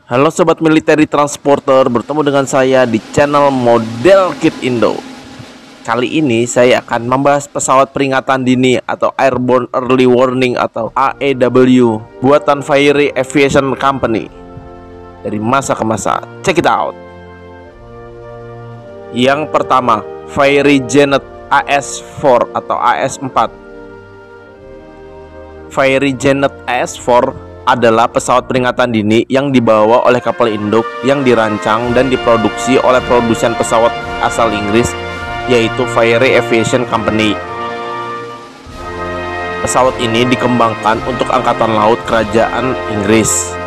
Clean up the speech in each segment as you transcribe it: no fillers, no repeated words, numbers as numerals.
Halo Sobat Military Transporter, bertemu dengan saya di channel Model Kit Indo. Kali ini saya akan membahas pesawat peringatan dini atau Airborne Early Warning atau AEW buatan Fiery Aviation Company. Dari masa ke masa, check it out. Yang pertama, Fiery Genet AS4 atau AS4. Fiery Genet AS4 adalah pesawat peringatan dini yang dibawa oleh kapal induk yang dirancang dan diproduksi oleh produsen pesawat asal Inggris, yaitu Fiery Aviation Company. Pesawat ini dikembangkan untuk Angkatan Laut Kerajaan Inggris.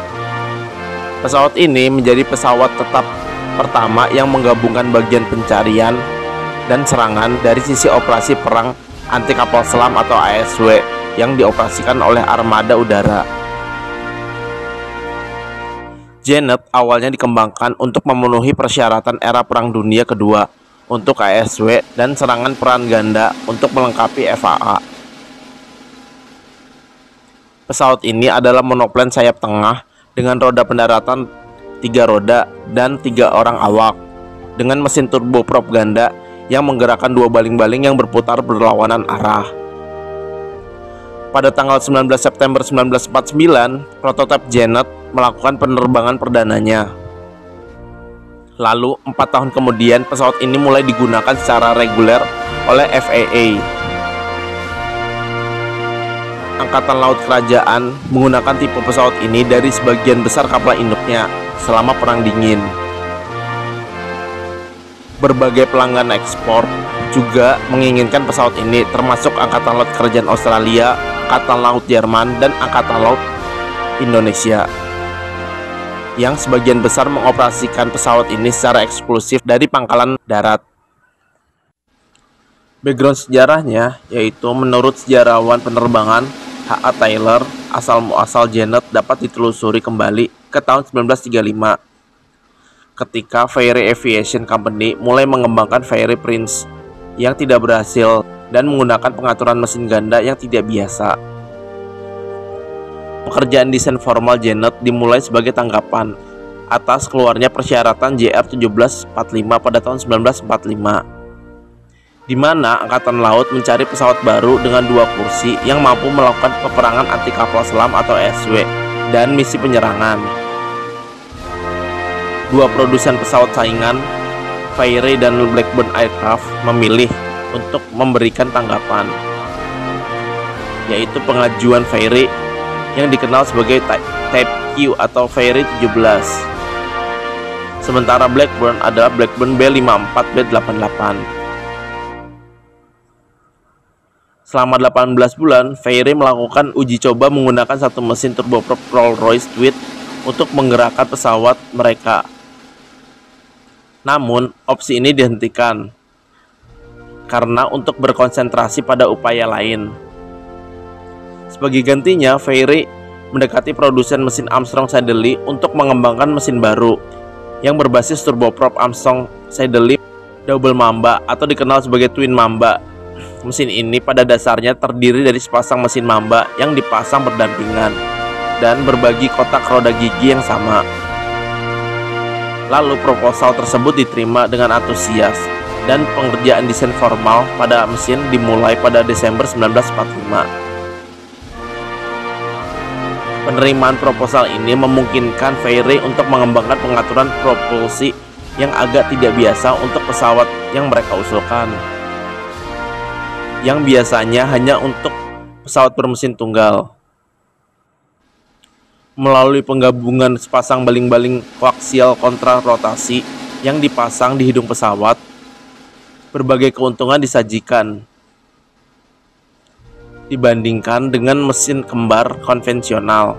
Pesawat ini menjadi pesawat tetap pertama yang menggabungkan bagian pencarian dan serangan dari sisi operasi perang anti kapal selam atau ASW yang dioperasikan oleh armada udara. Genet awalnya dikembangkan untuk memenuhi persyaratan era Perang Dunia Kedua untuk ASW dan serangan peran ganda untuk melengkapi FAA. Pesawat ini adalah monoplan sayap tengah dengan roda pendaratan 3 roda dan 3 orang awak dengan mesin turboprop ganda yang menggerakkan 2 baling-baling yang berputar berlawanan arah. Pada tanggal 19 September 1949, prototipe Genet melakukan penerbangan perdananya. Lalu 4 tahun kemudian pesawat ini mulai digunakan secara reguler oleh FAA. Angkatan Laut Kerajaan menggunakan tipe pesawat ini dari sebagian besar kapal induknya selama Perang Dingin. Berbagai pelanggan ekspor juga menginginkan pesawat ini, termasuk Angkatan Laut Kerajaan Australia, Angkatan Laut Jerman, dan Angkatan Laut Indonesia, yang sebagian besar mengoperasikan pesawat ini secara eksklusif dari pangkalan darat. Background sejarahnya yaitu menurut sejarawan penerbangan H.A. Taylor, asal-muasal Genet dapat ditelusuri kembali ke tahun 1935 ketika Fiery Aviation Company mulai mengembangkan Fiery Prince yang tidak berhasil dan menggunakan pengaturan mesin ganda yang tidak biasa. Pekerjaan desain formal Genet dimulai sebagai tanggapan atas keluarnya persyaratan JR-1745 pada tahun 1945, di mana Angkatan Laut mencari pesawat baru dengan 2 kursi yang mampu melakukan peperangan anti kapal selam atau ASW dan misi penyerangan. 2 produsen pesawat saingan, Fiery dan Blackburn Aircraft, memilih untuk memberikan tanggapan, yaitu pengajuan Fiery yang dikenal sebagai Type Q atau Fiery 17. Sementara Blackburn adalah Blackburn B54B88. Selama 18 bulan, Fiery melakukan uji coba menggunakan 1 mesin turboprop Rolls-Royce Tweed untuk menggerakkan pesawat mereka. Namun, opsi ini dihentikan karena untuk berkonsentrasi pada upaya lain. Sebagai gantinya, Fiery mendekati produsen mesin Armstrong Siddeley untuk mengembangkan mesin baru yang berbasis turboprop Armstrong Siddeley Double Mamba atau dikenal sebagai Twin Mamba. Mesin ini pada dasarnya terdiri dari sepasang mesin Mamba yang dipasang berdampingan dan berbagi kotak roda gigi yang sama. Lalu proposal tersebut diterima dengan antusias dan pengerjaan desain formal pada mesin dimulai pada Desember 1945. Penerimaan proposal ini memungkinkan Fiery untuk mengembangkan pengaturan propulsi yang agak tidak biasa untuk pesawat yang mereka usulkan, yang biasanya hanya untuk pesawat bermesin tunggal. Melalui penggabungan sepasang baling-baling koaksial kontra rotasi yang dipasang di hidung pesawat, berbagai keuntungan disajikan dibandingkan dengan mesin kembar konvensional.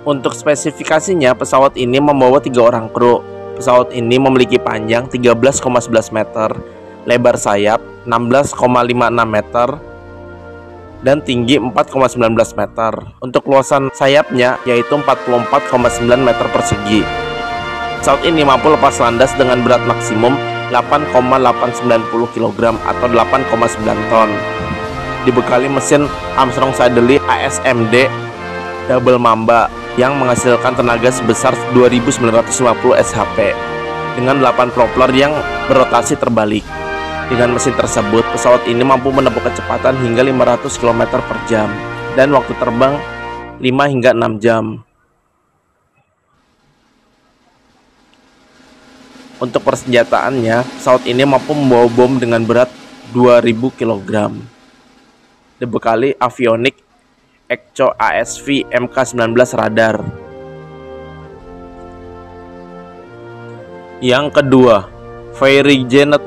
Untuk spesifikasinya, pesawat ini membawa 3 orang kru. Pesawat ini memiliki panjang 13,11 meter, lebar sayap 16,56 meter, dan tinggi 4,19 meter. Untuk luasan sayapnya yaitu 44,9 meter persegi. Pesawat ini mampu lepas landas dengan berat maksimum 8,890 kg atau 8,9 ton. Dibekali mesin Armstrong Siddeley ASMD Double Mamba yang menghasilkan tenaga sebesar 2950 shp dengan 8 propeller yang berotasi terbalik. Dengan mesin tersebut, pesawat ini mampu menempuh kecepatan hingga 500 km per jam dan waktu terbang 5 hingga 6 jam. Untuk persenjataannya, pesawat ini mampu membawa bom dengan berat 2000 kg. Dibekali avionik Ekco ASV Mk19 radar. Yang kedua, Fairey Janet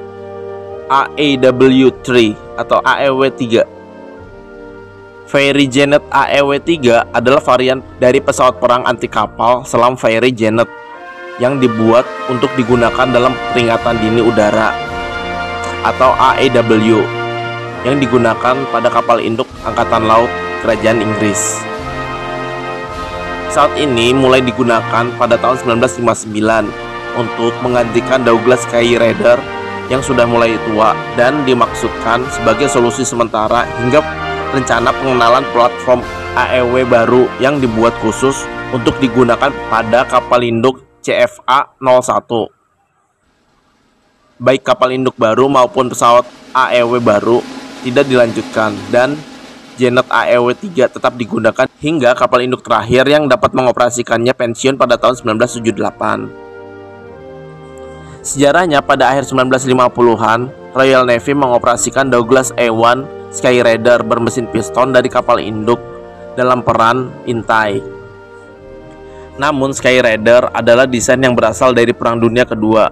AEW-3 atau AEW-3. Fairey Janet AEW-3 adalah varian dari pesawat perang anti kapal selam Fairey Janet yang dibuat untuk digunakan dalam peringatan dini udara atau AEW yang digunakan pada kapal induk Angkatan Laut Kerajaan Inggris. Pesawat ini mulai digunakan pada tahun 1959 untuk menggantikan Douglas Sky Raider yang sudah mulai tua dan dimaksudkan sebagai solusi sementara hingga rencana pengenalan platform AEW baru yang dibuat khusus untuk digunakan pada kapal induk CFA-01. Baik kapal induk baru maupun pesawat AEW baru tidak dilanjutkan dan Janet AEW-3 tetap digunakan hingga kapal induk terakhir yang dapat mengoperasikannya pensiun pada tahun 1978. Sejarahnya pada akhir 1950-an, Royal Navy mengoperasikan Douglas A1 Sky Raider bermesin piston dari kapal induk dalam peran intai. Namun Sky Raider adalah desain yang berasal dari Perang Dunia Kedua.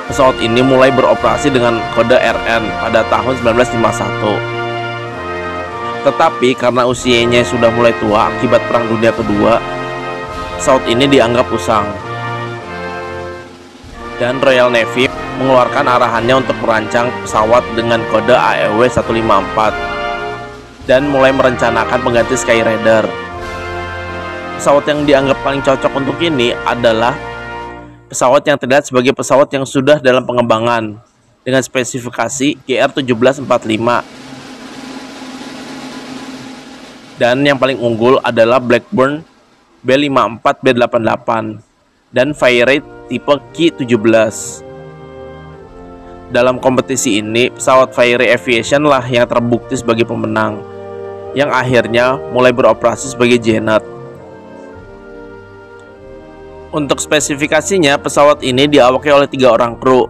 Pesawat ini mulai beroperasi dengan kode RN pada tahun 1951. Tetapi karena usianya sudah mulai tua akibat Perang Dunia Kedua, pesawat ini dianggap usang. Dan Royal Navy mengeluarkan arahannya untuk merancang pesawat dengan kode AEW-154 dan mulai merencanakan pengganti Sky Raider. Pesawat yang dianggap paling cocok untuk ini adalah pesawat yang terlihat sebagai pesawat yang sudah dalam pengembangan dengan spesifikasi GR1745. Dan yang paling unggul adalah Blackburn B54B88 dan Fairey tipe Ki-17. Dalam kompetisi ini, pesawat Fairey Aviation lah yang terbukti sebagai pemenang, yang akhirnya mulai beroperasi sebagai Janet. Untuk spesifikasinya, pesawat ini diawaki oleh 3 orang kru,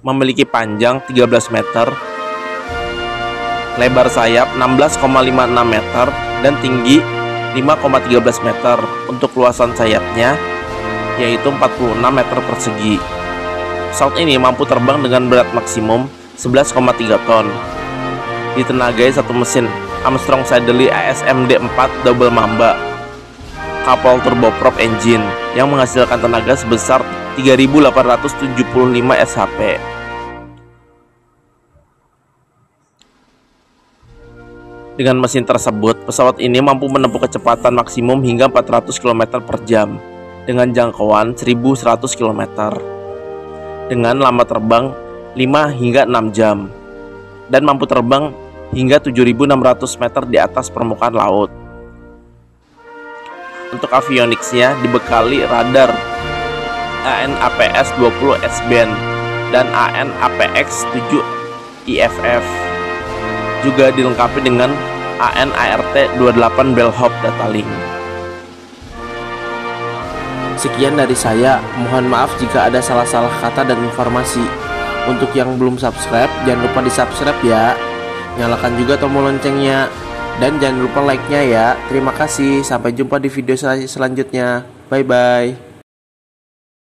memiliki panjang 13 meter, lebar sayap 16,56 meter, dan tinggi 5,13 meter. Untuk luasan sayapnya yaitu 46 meter persegi. Pesawat ini mampu terbang dengan berat maksimum 11,3 ton. Ditenagai satu mesin Armstrong Siddeley ASMD-4 Double Mamba coupled turboprop engine yang menghasilkan tenaga sebesar 3.875 shp. Dengan mesin tersebut, pesawat ini mampu menempuh kecepatan maksimum hingga 400 km per jam dengan jangkauan 1.100 km dengan lama terbang 5 hingga 6 jam dan mampu terbang hingga 7.600 meter di atas permukaan laut. Untuk avionicsnya dibekali radar AN/APS-20 S-band dan AN/APX-7 IFF. Juga dilengkapi dengan AN/ART-28 bellhop data link. Sekian dari saya, mohon maaf jika ada salah-salah kata dan informasi. Untuk yang belum subscribe, jangan lupa di subscribe ya. Nyalakan juga tombol loncengnya. Dan jangan lupa like-nya ya. Terima kasih, sampai jumpa di video selanjutnya. Bye-bye.